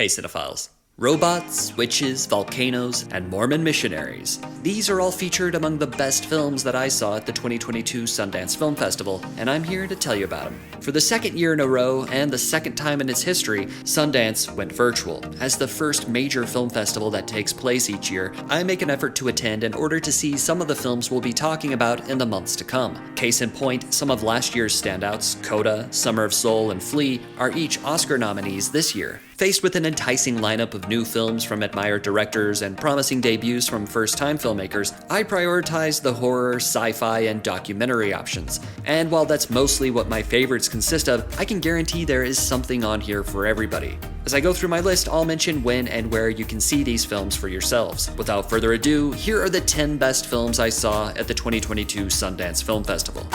Hey cinephiles. Robots, witches, volcanoes, and Mormon missionaries. These are all featured among the best films that I saw at the 2022 Sundance Film Festival, and I'm here to tell you about them. For the second year in a row, and the second time in its history, Sundance went virtual. As the first major film festival that takes place each year, I make an effort to attend in order to see some of the films we'll be talking about in the months to come. Case in point, some of last year's standouts, Coda, Summer of Soul, and Flea, are each Oscar nominees this year. Faced with an enticing lineup of new films from admired directors and promising debuts from first-time filmmakers, I prioritize the horror, sci-fi, and documentary options. And while that's mostly what my favorites consist of, I can guarantee there is something on here for everybody. As I go through my list, I'll mention when and where you can see these films for yourselves. Without further ado, here are the 10 best films I saw at the 2022 Sundance Film Festival.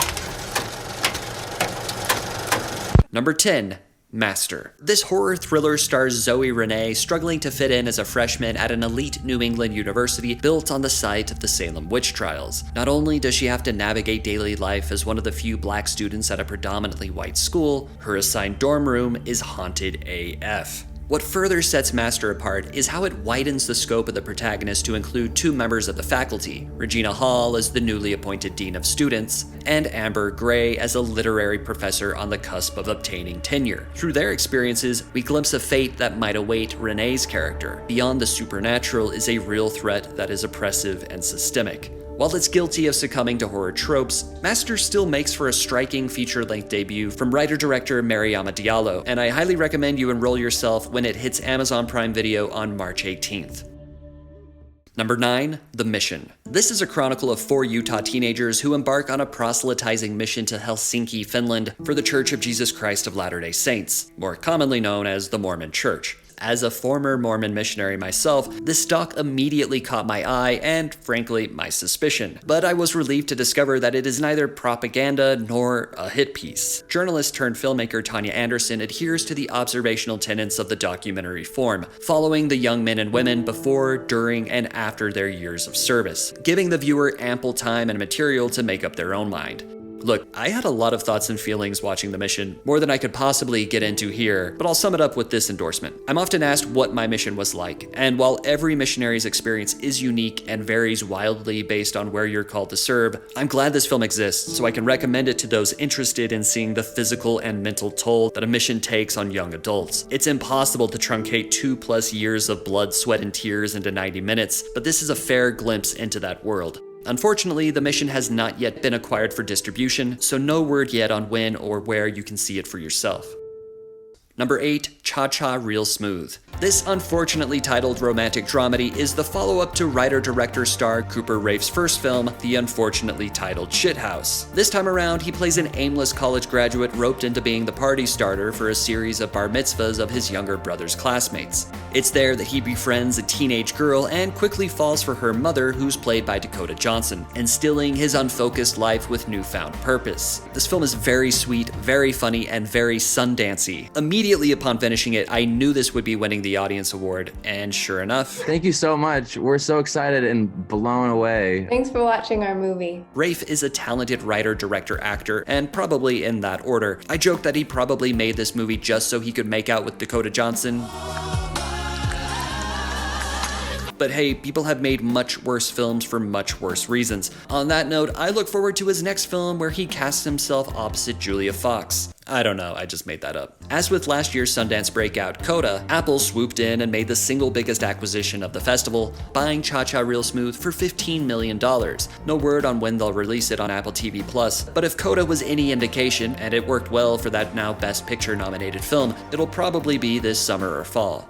Number 10. Master. This horror thriller stars Zoe Renee struggling to fit in as a freshman at an elite New England university built on the site of the Salem witch trials. Not only does she have to navigate daily life as one of the few black students at a predominantly white school, her assigned dorm room is haunted AF. What further sets Master apart is how it widens the scope of the protagonist to include two members of the faculty, Regina Hall as the newly appointed Dean of Students, and Amber Gray as a literary professor on the cusp of obtaining tenure. Through their experiences, we glimpse a fate that might await Renee's character. Beyond the supernatural is a real threat that is oppressive and systemic. While it's guilty of succumbing to horror tropes, Master still makes for a striking feature-length debut from writer-director Mariama Diallo, and I highly recommend you enroll yourself when it hits Amazon Prime Video on March 18th. Number 9. The Mission. This is a chronicle of 4 Utah teenagers who embark on a proselytizing mission to Helsinki, Finland for the Church of Jesus Christ of Latter-day Saints, more commonly known as the Mormon Church. As a former Mormon missionary myself, this doc immediately caught my eye and, frankly, my suspicion. But I was relieved to discover that it is neither propaganda nor a hit piece. Journalist turned filmmaker Tanya Anderson adheres to the observational tenets of the documentary form, following the young men and women before, during, and after their years of service, giving the viewer ample time and material to make up their own mind. Look, I had a lot of thoughts and feelings watching the mission, more than I could possibly get into here, but I'll sum it up with this endorsement. I'm often asked what my mission was like, and while every missionary's experience is unique and varies wildly based on where you're called to serve, I'm glad this film exists so I can recommend it to those interested in seeing the physical and mental toll that a mission takes on young adults. It's impossible to truncate 2+ years of blood, sweat, and tears into 90 minutes, but this is a fair glimpse into that world. Unfortunately, the mission has not yet been acquired for distribution, so no word yet on when or where you can see it for yourself. Number 8. Cha-Cha Real Smooth. This unfortunately titled romantic dramedy is the follow-up to writer-director-star Cooper Raife's first film, the unfortunately titled Shithouse. This time around, he plays an aimless college graduate roped into being the party starter for a series of bar mitzvahs of his younger brother's classmates. It's there that he befriends a teenage girl and quickly falls for her mother, who's played by Dakota Johnson, instilling his unfocused life with newfound purpose. This film is very sweet, very funny, and very Sundancey. Immediately upon finishing it, I knew this would be winning the audience award, and sure enough. Thank you so much. We're so excited and blown away. Thanks for watching our movie. Raife is a talented writer, director, actor, and probably in that order. I joke that he probably made this movie just so he could make out with Dakota Johnson. But hey, people have made much worse films for much worse reasons. On that note, I look forward to his next film where he casts himself opposite Julia Fox. I don't know, I just made that up. As with last year's Sundance breakout, Coda, Apple swooped in and made the single biggest acquisition of the festival, buying Cha-Cha Real Smooth for $15 million. No word on when they'll release it on Apple TV+, but if Coda was any indication, and it worked well for that now Best Picture nominated film, it'll probably be this summer or fall.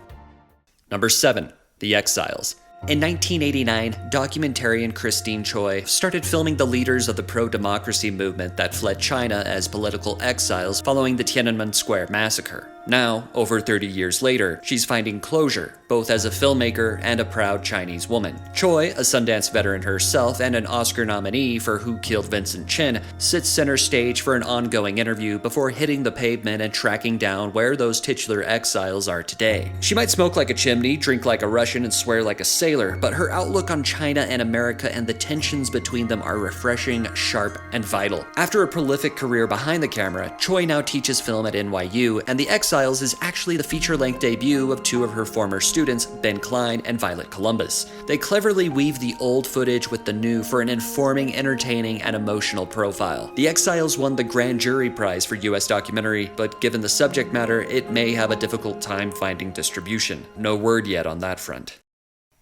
Number 7. The Exiles. In 1989, documentarian Christine Choi started filming the leaders of the pro-democracy movement that fled China as political exiles following the Tiananmen Square massacre. Now, over 30 years later, she's finding closure, both as a filmmaker and a proud Chinese woman. Choi, a Sundance veteran herself and an Oscar nominee for Who Killed Vincent Chin, sits center stage for an ongoing interview before hitting the pavement and tracking down where those titular exiles are today. She might smoke like a chimney, drink like a Russian, and swear like a sailor, but her outlook on China and America and the tensions between them are refreshing, sharp, and vital. After a prolific career behind the camera, Choi now teaches film at NYU, and The Exiles Exiles is actually the feature-length debut of two of her former students, Ben Klein and Violet Columbus. They cleverly weave the old footage with the new for an informing, entertaining, and emotional profile. The Exiles won the Grand Jury Prize for US Documentary, but given the subject matter, it may have a difficult time finding distribution. No word yet on that front.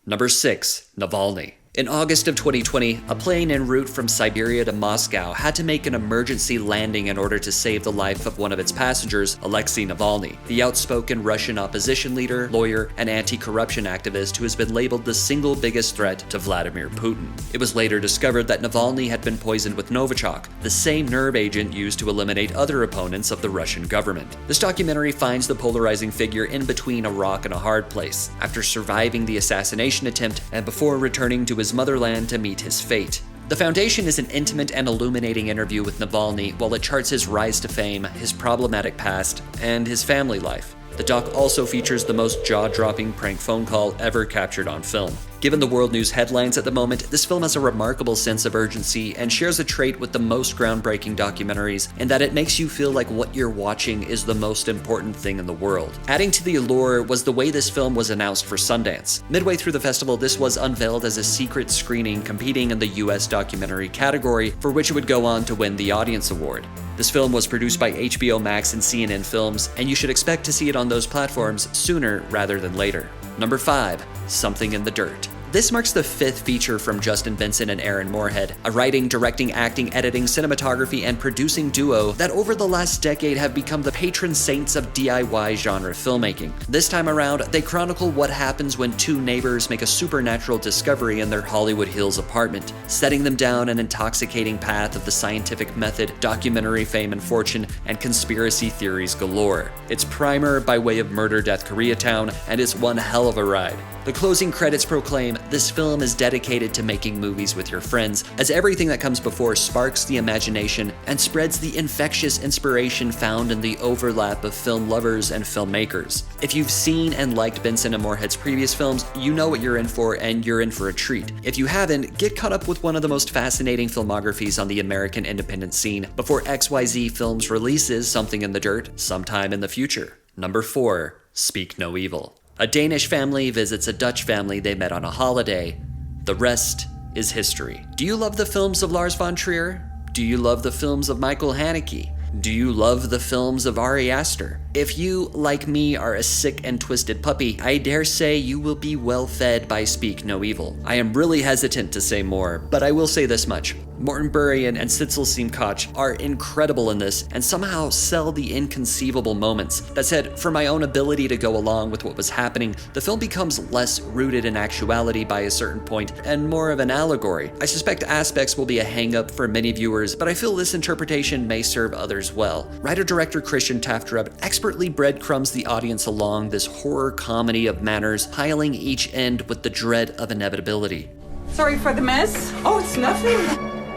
Number 6. Navalny. In August of 2020, a plane en route from Siberia to Moscow had to make an emergency landing in order to save the life of one of its passengers, Alexei Navalny, the outspoken Russian opposition leader, lawyer, and anti-corruption activist who has been labeled the single biggest threat to Vladimir Putin. It was later discovered that Navalny had been poisoned with Novichok, the same nerve agent used to eliminate other opponents of the Russian government. This documentary finds the polarizing figure in between a rock and a hard place, after surviving the assassination attempt and before returning to his motherland to meet his fate. The Foundation is an intimate and illuminating interview with Navalny while it charts his rise to fame, his problematic past, and his family life. The doc also features the most jaw-dropping prank phone call ever captured on film. Given the world news headlines at the moment, this film has a remarkable sense of urgency and shares a trait with the most groundbreaking documentaries in that it makes you feel like what you're watching is the most important thing in the world. Adding to the allure was the way this film was announced for Sundance. Midway through the festival, this was unveiled as a secret screening competing in the US documentary category, for which it would go on to win the Audience Award. This film was produced by HBO Max and CNN Films, and you should expect to see it on those platforms sooner rather than later. Number 5. Something in the Dirt. This marks the 5th feature from Justin Benson and Aaron Moorhead, a writing, directing, acting, editing, cinematography, and producing duo that over the last decade have become the patron saints of DIY genre filmmaking. This time around, they chronicle what happens when two neighbors make a supernatural discovery in their Hollywood Hills apartment, setting them down an intoxicating path of the scientific method, documentary fame and fortune, and conspiracy theories galore. It's primer by way of Murder Death Koreatown, and it's one hell of a ride. The closing credits proclaim, "This film is dedicated to making movies with your friends, as everything that comes before sparks the imagination and spreads the infectious inspiration found in the overlap of film lovers and filmmakers." If you've seen and liked Benson and Moorhead's previous films, you know what you're in for, and you're in for a treat. If you haven't, get caught up with one of the most fascinating filmographies on the American independent scene before XYZ Films releases Something in the Dirt sometime in the future. Number 4. Speak No Evil. A Danish family visits a Dutch family they met on a holiday. The rest is history. Do you love the films of Lars von Trier? Do you love the films of Michael Haneke? Do you love the films of Ari Aster? If you, like me, are a sick and twisted puppy, I dare say you will be well fed by Speak No Evil. I am really hesitant to say more, but I will say this much. Morten Burian and Sitzel Simkoch are incredible in this and somehow sell the inconceivable moments. That said, for my own ability to go along with what was happening, the film becomes less rooted in actuality by a certain point and more of an allegory. I suspect aspects will be a hang-up for many viewers, but I feel this interpretation may serve others well. Writer-director Christian Taftrub expertly breadcrumbs the audience along this horror comedy of manners, piling each end with the dread of inevitability. Sorry for the mess. Oh, it's nothing.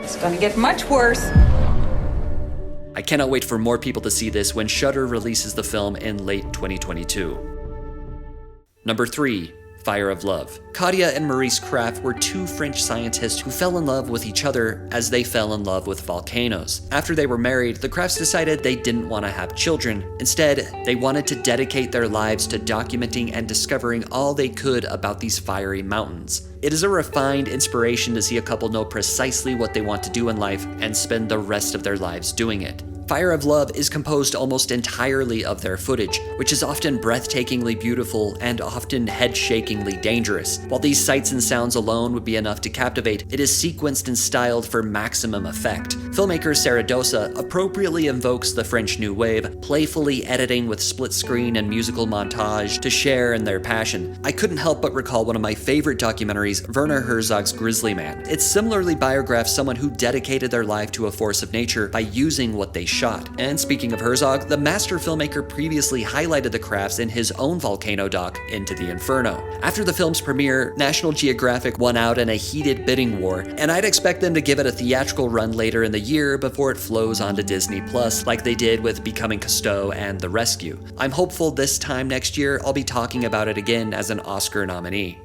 It's gonna get much worse. I cannot wait for more people to see this when Shudder releases the film in late 2022. Number 3. Fire of Love. Claudia and Maurice Krafft were two French scientists who fell in love with each other as they fell in love with volcanoes. After they were married, the Kraffts decided they didn't want to have children. Instead, they wanted to dedicate their lives to documenting and discovering all they could about these fiery mountains. It is a refined inspiration to see a couple know precisely what they want to do in life and spend the rest of their lives doing it. Fire of Love is composed almost entirely of their footage, which is often breathtakingly beautiful and often head-shakingly dangerous. While these sights and sounds alone would be enough to captivate, it is sequenced and styled for maximum effect. Filmmaker Sarah Dosa appropriately invokes the French New Wave, playfully editing with split screen and musical montage to share in their passion. I couldn't help but recall one of my favorite documentaries, Werner Herzog's Grizzly Man. It similarly biographs someone who dedicated their life to a force of nature by using what they shot. And speaking of Herzog, the master filmmaker previously highlighted the Kraffts in his own volcano doc, Into the Inferno. After the film's premiere, National Geographic won out in a heated bidding war, and I'd expect them to give it a theatrical run later in the year before it flows onto Disney Plus, like they did with Becoming Cousteau and The Rescue. I'm hopeful this time next year I'll be talking about it again as an Oscar nominee.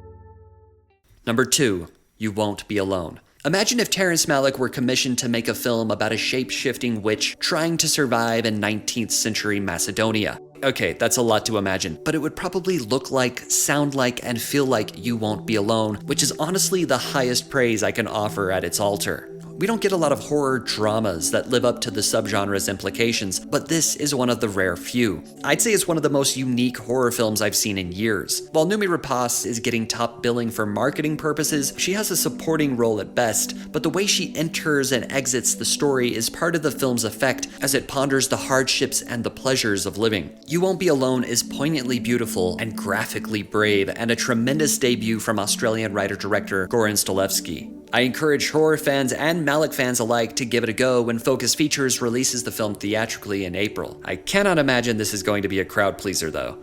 Number 2. You Won't Be Alone. Imagine if Terrence Malick were commissioned to make a film about a shape-shifting witch trying to survive in 19th century Macedonia. Okay, that's a lot to imagine, but it would probably look like, sound like, and feel like You Won't Be Alone, which is honestly the highest praise I can offer at its altar. We don't get a lot of horror dramas that live up to the subgenre's implications, but this is one of the rare few. I'd say it's one of the most unique horror films I've seen in years. While Noomi Rapace is getting top billing for marketing purposes, she has a supporting role at best, but the way she enters and exits the story is part of the film's effect as it ponders the hardships and the pleasures of living. You Won't Be Alone is poignantly beautiful and graphically brave, and a tremendous debut from Australian writer-director Goran Stolevski. I encourage horror fans and Malick fans alike to give it a go when Focus Features releases the film theatrically in April. I cannot imagine this is going to be a crowd pleaser though.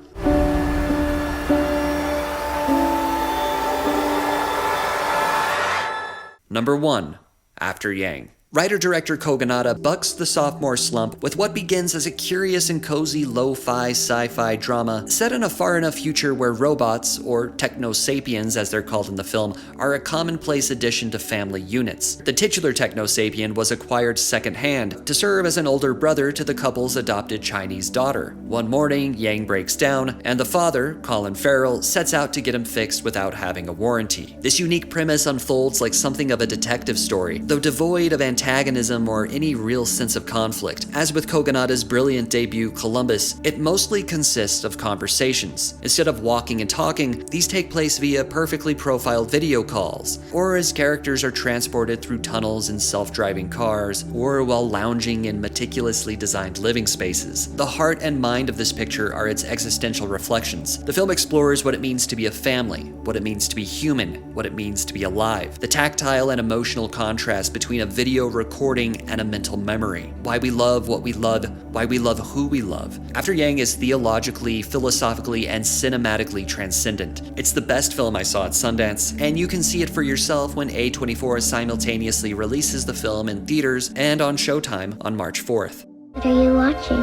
Number 1. After Yang. Writer-director Kogonada bucks the sophomore slump with what begins as a curious and cozy lo-fi sci-fi drama set in a far enough future where robots, or techno-sapiens as they're called in the film, are a commonplace addition to family units. The titular techno-sapien was acquired secondhand to serve as an older brother to the couple's adopted Chinese daughter. One morning, Yang breaks down, and the father, Colin Farrell, sets out to get him fixed without having a warranty. This unique premise unfolds like something of a detective story, though devoid of antagonism or any real sense of conflict. As with Kogonada's brilliant debut Columbus, it mostly consists of conversations. Instead of walking and talking, these take place via perfectly profiled video calls, or as characters are transported through tunnels in self-driving cars, or while lounging in meticulously designed living spaces. The heart and mind of this picture are its existential reflections. The film explores what it means to be a family, what it means to be human, what it means to be alive, the tactile and emotional contrast between a video recording and a mental memory, why we love what we love, why we love who we love. After Yang is theologically, philosophically, and cinematically transcendent. It's the best film I saw at Sundance, and you can see it for yourself when A24 simultaneously releases the film in theaters and on Showtime on March 4th. What are you watching?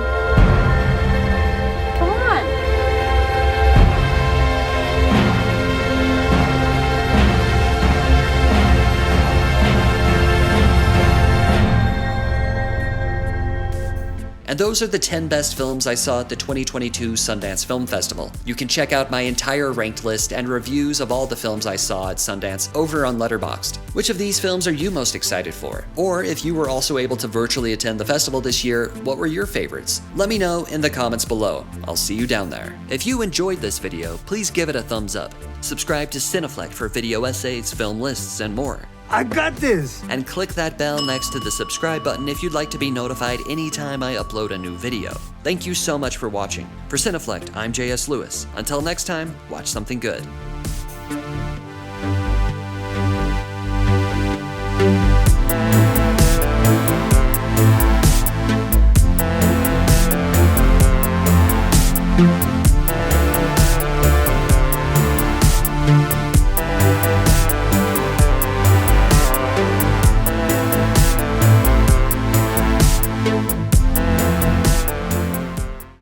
Come on. And those are the 10 best films I saw at the 2022 Sundance Film Festival. You can check out my entire ranked list and reviews of all the films I saw at Sundance over on Letterboxd. Which of these films are you most excited for? Or if you were also able to virtually attend the festival this year, what were your favorites? Let me know in the comments below. I'll see you down there. If you enjoyed this video, please give it a thumbs up. Subscribe to Cineflect for video essays, film lists, and more. I got this! And click that bell next to the subscribe button if you'd like to be notified anytime I upload a new video. Thank you so much for watching. For Cineflect, I'm JS Lewis. Until next time, watch something good.